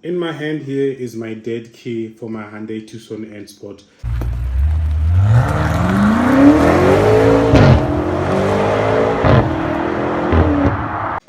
In my hand here is my dead key for my Hyundai Tucson N Sport.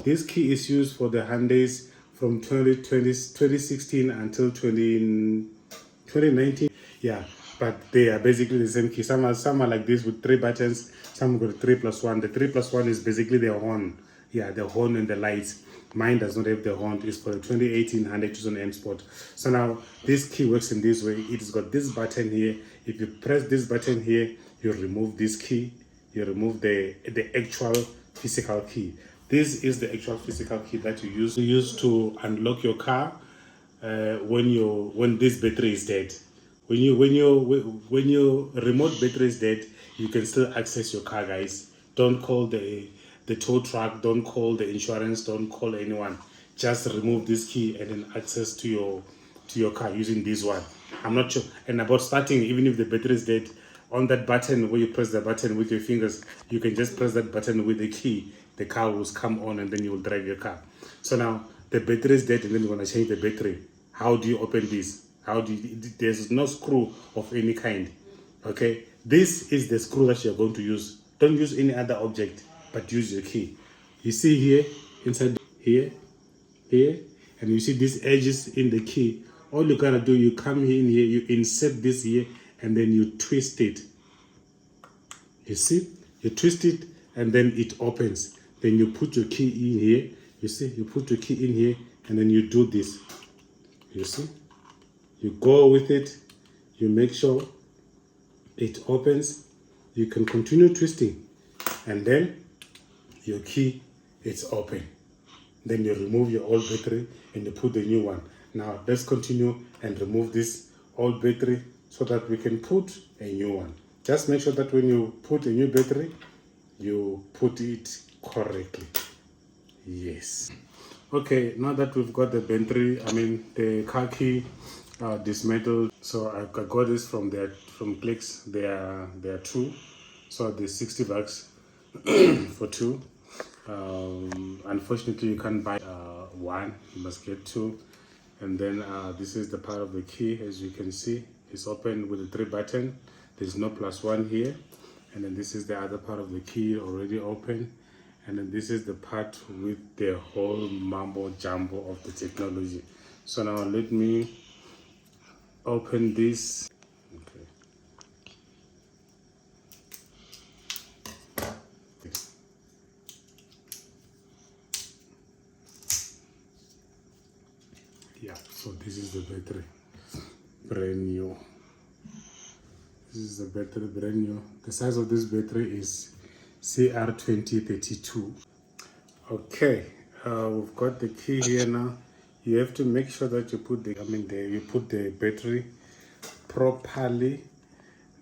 This key is used for the Hyundais from 2016 until 2019. Yeah, but they are basically the same key. Some are like this with 3 buttons, some got 3+1. The 3+1 is basically the horn. Yeah, the horn and the lights. Mine does not have the horn. It's for the 2018 Hyundai Tucson N Sport. So now this key works in this way. It's got this button here. If you press this button here, you remove this key. You remove the actual physical key. This is the actual physical key that you use to unlock your car when this battery is dead. When your remote battery is dead, you can still access your car, guys. Don't call the tow truck, don't call the insurance, don't call anyone. Just remove this key and then access to your car using this one. I'm not sure. And about starting, even if the battery is dead, on that button where you press the button with your fingers, you can just press that button with the key. The car will come on and then you will drive your car. So now the battery is dead and then you want to change the battery. How do you open this? There's no screw of any kind. Okay, this is the screw that you're going to use. Don't use any other object, but use your key. You see here, inside here, and you see these edges in the key. All you're gonna do, you come in here, you insert this here, and then you twist it. You see, you twist it, and then it opens. Then you put your key in here. You see, you put your key in here, and then you do this. You see, you go with it. You make sure it opens. You can continue twisting, and then your key is open. Then you remove your old battery and you put the new one. Now let's continue and remove this old battery so that we can put a new one. Just make sure that when you put a new battery, you put it correctly. Yes. Okay, now that we've got the battery, the car key dismantled. So I got this from Clicks. They are 2. So there's 60 bucks for 2. Unfortunately, you can't buy 1. You must get 2. And then this is the part of the key. As you can see, it's open with the 3 button. There's no +1 here. And then this is the other part of the key already open. And then this is the part with the whole mambo jumbo of the technology. So now let me open this. Okay. Yeah, so this is the battery, brand new. This is the battery, brand new. The size of this battery is CR2032. Okay, we've got the key here now. You have to make sure that you put you put the battery properly.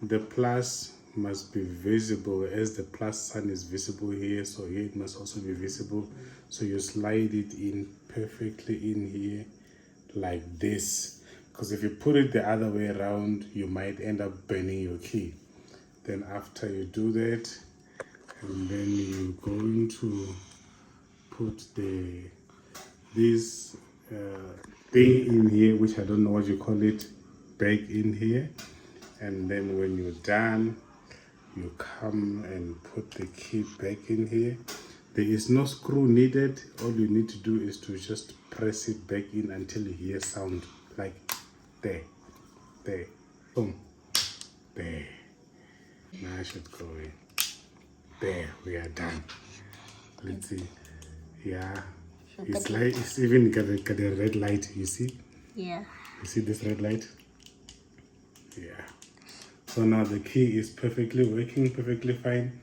The plus must be visible, as the plus sign is visible here, so here it must also be visible. So you slide it in perfectly in here like this, because if you put it the other way around, you might end up burning your key. Then after you do that, and then you're going to put this thing in here, which I don't know what you call it, back in here. And then when you're done, you come and put the key back in here. There is no screw needed. All you need to do is to just press it back in until you hear sound like there, boom, there. Now I should go in. There, we are done. Let's see. Yeah, it's even got a red light. You see? Yeah. You see this red light? Yeah. So now the key is perfectly working, perfectly fine.